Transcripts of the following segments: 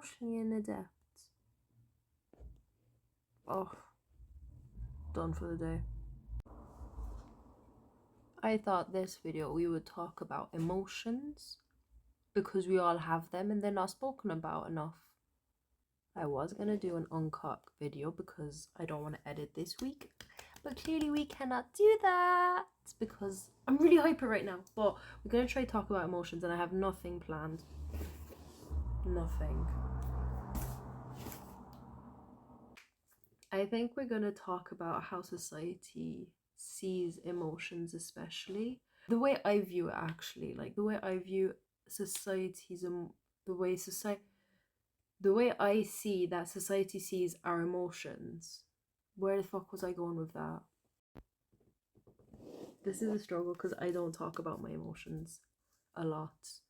emotionally inept. Oh, done for the day. I thought this video we would talk about emotions because we all have them and they're not spoken about enough. I was gonna do an uncut video because I don't want to edit this week, but clearly we cannot do that because I'm really hyper right now. But we're gonna try to talk about emotions and I have nothing planned. Nothing. I think we're gonna talk about how society sees emotions, especially the way I view it, actually, like the way I view society's the way I see that society sees our emotions. Where the fuck was I going with that? This is a struggle because I don't talk about my emotions a lot.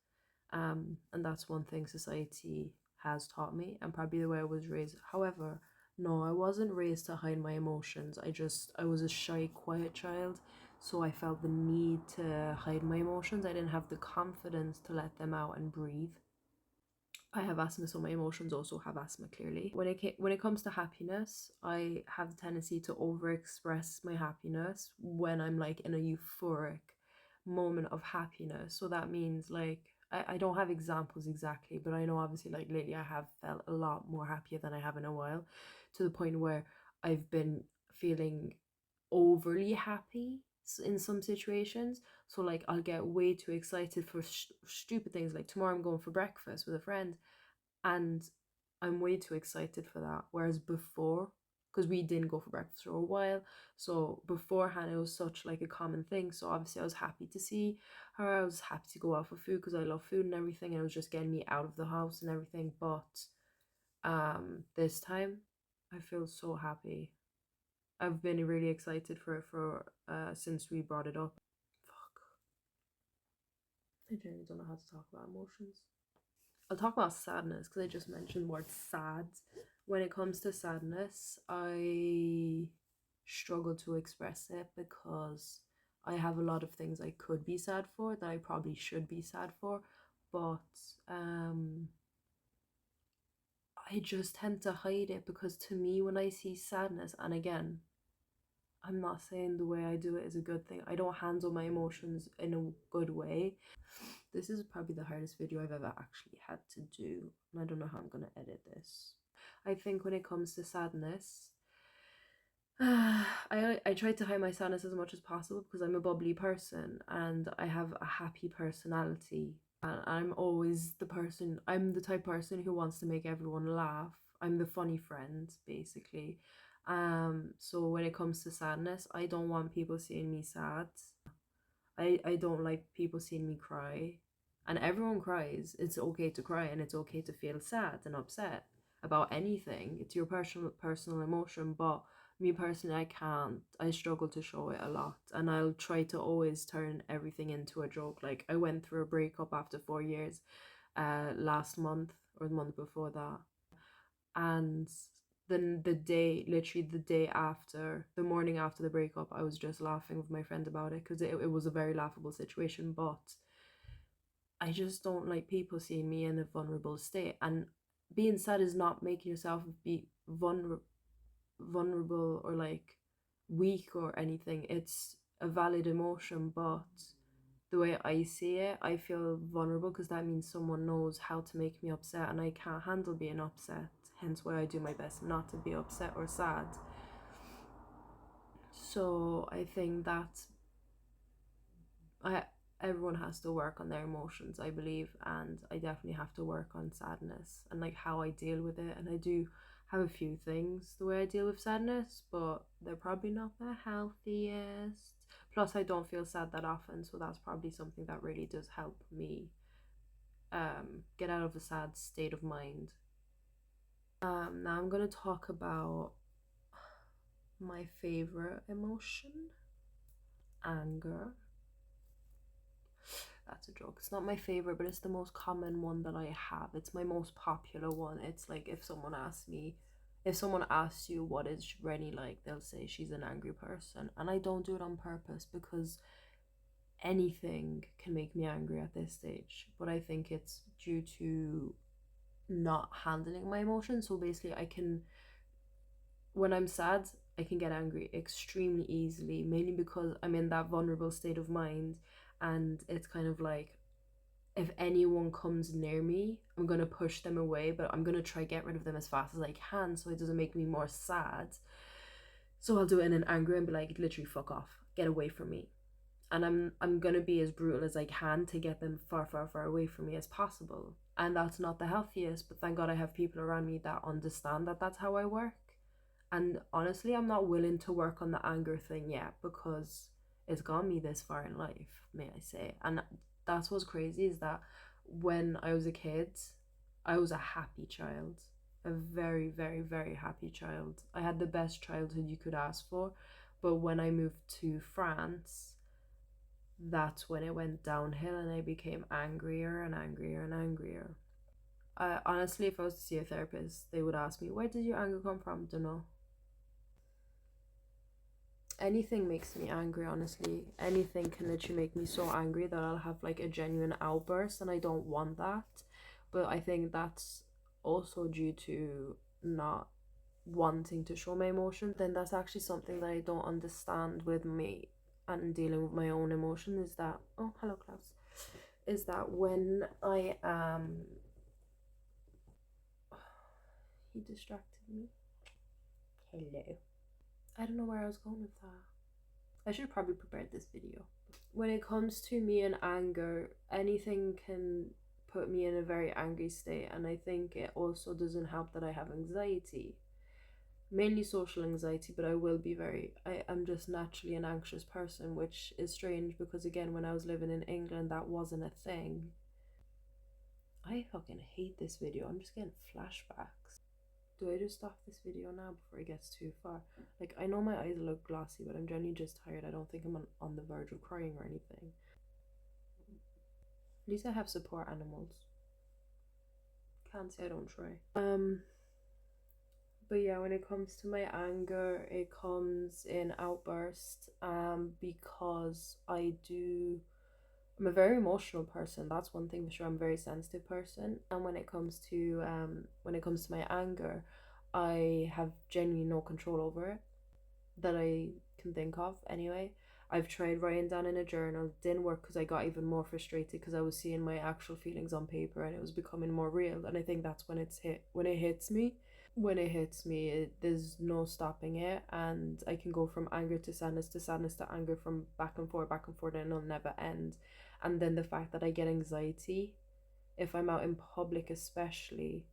And that's one thing society has taught me and probably the way I was raised. However, no, I wasn't raised to hide my emotions. I was a shy, quiet child, so I felt the need to hide my emotions. I didn't have the confidence to let them out and breathe. I have asthma, so my emotions also have asthma, clearly. When it comes to happiness, I have the tendency to overexpress my happiness when I'm like in a euphoric moment of happiness. So that means like I don't have examples exactly, but I know obviously like lately I have felt a lot more happier than I have in a while, to the point where I've been feeling overly happy in some situations. So like I'll get way too excited for stupid things, like tomorrow I'm going for breakfast with a friend and I'm way too excited for that. Whereas before, because we didn't go for breakfast for a while, so beforehand it was such like a common thing. So obviously I was happy to see her, I was happy to go out for food because I love food and everything, and it was just getting me out of the house and everything. But this time I feel so happy. I've been really excited for it for since we brought it up. Fuck. I genuinely don't know how to talk about emotions. I'll talk about sadness because I just mentioned the word sad. When it comes to sadness, I struggle to express it because I have a lot of things I could be sad for that I probably should be sad for, but I just tend to hide it because to me, when I see sadness, and again, I'm not saying the way I do it is a good thing. I don't handle my emotions in a good way. This is probably the hardest video I've ever actually had to do, and I don't know how I'm gonna edit this. I think when it comes to sadness, I try to hide my sadness as much as possible because I'm a bubbly person and I have a happy personality. And I'm the type of person who wants to make everyone laugh. I'm the funny friend, basically. So when it comes to sadness, I don't want people seeing me sad. I don't like people seeing me cry. And everyone cries. It's okay to cry and it's okay to feel sad and upset about anything. It's your personal emotion, but me personally, I can't. I struggle to show it a lot, and I'll try to always turn everything into a joke. Like I went through a breakup after 4 years last month or the month before that, and then literally the day after, the morning after the breakup, I was just laughing with my friend about it because it was a very laughable situation. But I just don't like people seeing me in a vulnerable state, and being sad is not making yourself be vulnerable or like weak or anything. It's a valid emotion, but the way I see it, I feel vulnerable because that means someone knows how to make me upset and I can't handle being upset. Hence why I do my best not to be upset or sad. So I think that everyone has to work on their emotions, I believe, and I definitely have to work on sadness and like how I deal with it. And I do have a few things the way I deal with sadness, but they're probably not the healthiest. Plus I don't feel sad that often, so that's probably something that really does help me get out of a sad state of mind. Now I'm gonna talk about my favorite emotion, anger. That's a joke. It's not my favorite, but it's the most common one that I have. It's my most popular one. It's like if someone asks you what is Renny like, they'll say she's an angry person. And I don't do it on purpose because anything can make me angry at this stage. But I think it's due to not handling my emotions. So basically, when I'm sad, I can get angry extremely easily, mainly because I'm in that vulnerable state of mind. And it's kind of like, if anyone comes near me, I'm gonna push them away, but I'm gonna try get rid of them as fast as I can so it doesn't make me more sad. So I'll do it in an anger and be like, literally, fuck off, get away from me. And I'm gonna be as brutal as I can to get them far, far, far away from me as possible. And that's not the healthiest, but thank God I have people around me that understand that that's how I work. And honestly, I'm not willing to work on the anger thing yet because it's got me this far in life, may I say. And that's what's crazy, is that when I was a kid, I was a happy child. A very, very, very happy child. I had the best childhood you could ask for. But when I moved to France, that's when it went downhill and I became angrier and angrier and angrier. Honestly, if I was to see a therapist, they would ask me, where did your anger come from? Don't know. Anything makes me angry, honestly. Anything can literally make me so angry that I'll have like a genuine outburst, and I don't want that. But I think that's also due to not wanting to show my emotion. Then that's actually something that I don't understand with me and dealing with my own emotion, is that, oh, hello, Klaus, is that when I am, he distracted me. Hello. I don't know where I was going with that. I should probably prepare this video. When it comes to me and anger, anything can put me in a very angry state, and I think it also doesn't help that I have anxiety, mainly social anxiety, but I'm just naturally an anxious person, which is strange because, again, when I was living in England, that wasn't a thing. I fucking hate this video. I'm just getting flashbacks. Do I just stop this video now before it gets too far? Like, I know my eyes look glossy, but I'm generally just tired. I don't think I'm on the verge of crying or anything. At least I have support animals. Can't say I don't try. But yeah, when it comes to my anger, it comes in outbursts. Because I'm a very emotional person. That's one thing for sure. I'm a very sensitive person, and when it comes to my anger, I have genuinely no control over it that I can think of. Anyway, I've tried writing down in a journal. It didn't work because I got even more frustrated because I was seeing my actual feelings on paper and it was becoming more real. And I think that's when it hits me. There's no stopping it, and I can go from anger to sadness to sadness to anger, from back and forth, and it'll never end. And then the fact that I get anxiety if I'm out in public, especially,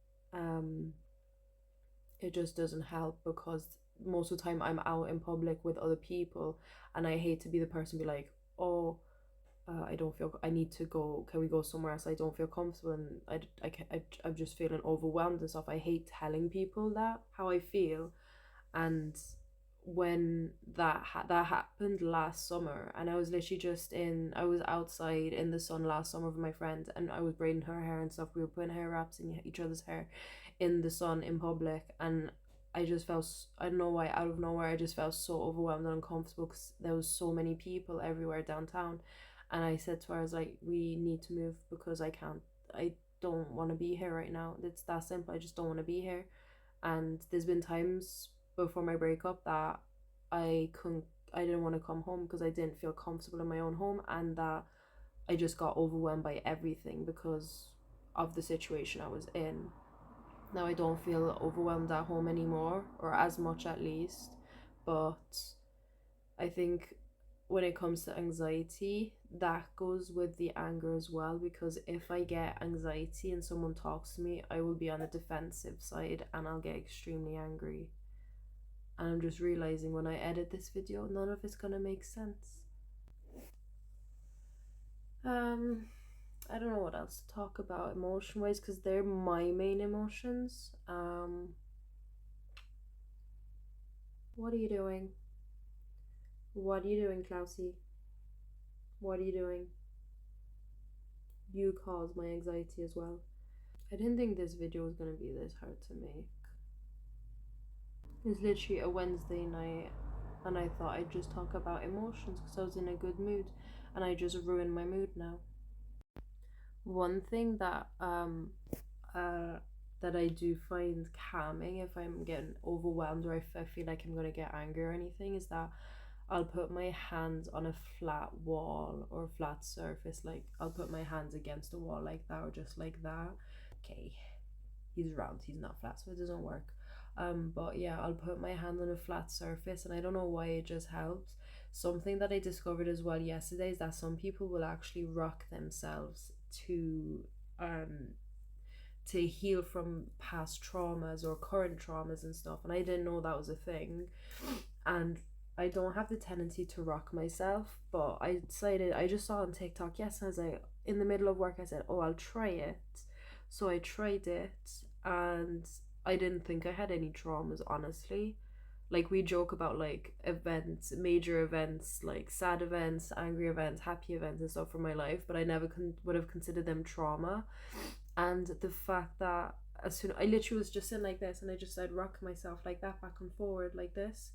it just doesn't help because most of the time I'm out in public with other people, and I hate to be the person be like, oh, I don't feel, I need to go, can we go somewhere else, I don't feel comfortable, and I'm just feeling overwhelmed and stuff. I hate telling people that how I feel. And when that happened last summer, and I was literally I was outside in the sun last summer with my friend, and I was braiding her hair and stuff. We were putting hair wraps in each other's hair in the sun in public, and I just felt, I don't know why, out of nowhere, I just felt so overwhelmed and uncomfortable because there was so many people everywhere downtown. And I said to her, I was like, we need to move because I don't want to be here right now. It's that simple. I just don't want to be here. And there's been times before my breakup that I didn't want to come home because I didn't feel comfortable in my own home, and that I just got overwhelmed by everything because of the situation I was in. Now I don't feel overwhelmed at home anymore, or as much at least, but I think when it comes to anxiety, that goes with the anger as well, because if I get anxiety and someone talks to me, I will be on the defensive side and I'll get extremely angry. And I'm just realizing when I edit this video, none of it's gonna make sense. I don't know what else to talk about emotion wise because they're my main emotions. What are you doing? What are you doing, Klausy? What are you doing? You cause my anxiety as well. I didn't think this video was gonna be this hard to make. It's literally a Wednesday night, and I thought I'd just talk about emotions because I was in a good mood, and I just ruined my mood now. One thing that that I do find calming if I'm getting overwhelmed, or if I feel like I'm gonna get angry or anything, is that I'll put my hands on a flat wall or flat surface. Like, I'll put my hands against a wall like that, or just like that. Okay, he's round, he's not flat, so it doesn't work. But yeah, I'll put my hand on a flat surface, and I don't know why, it just helps. Something that I discovered as well yesterday is that some people will actually rock themselves um to heal from past traumas or current traumas and stuff, and I didn't know that was a thing. And I don't have the tendency to rock myself, but I decided, I just saw on TikTok, yes, and I was like, in the middle of work, I said, oh, I'll try it. So I tried it, and I didn't think I had any traumas, honestly. Like, we joke about like events, major events, like sad events, angry events, happy events and stuff from my life, but I never would have considered them trauma. And the fact that as soon, I literally was just sitting like this, and I just started rocking myself like that, back and forward like this,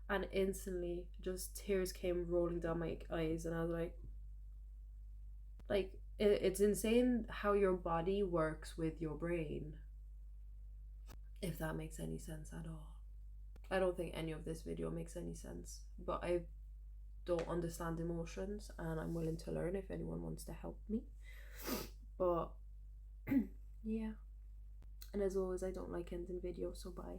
and instantly just tears came rolling down my eyes, and I was like it's insane how your body works with your brain, if that makes any sense at all. I don't think any of this video makes any sense, but I don't understand emotions, and I'm willing to learn if anyone wants to help me. But yeah, and as always, I don't like ending videos, so bye.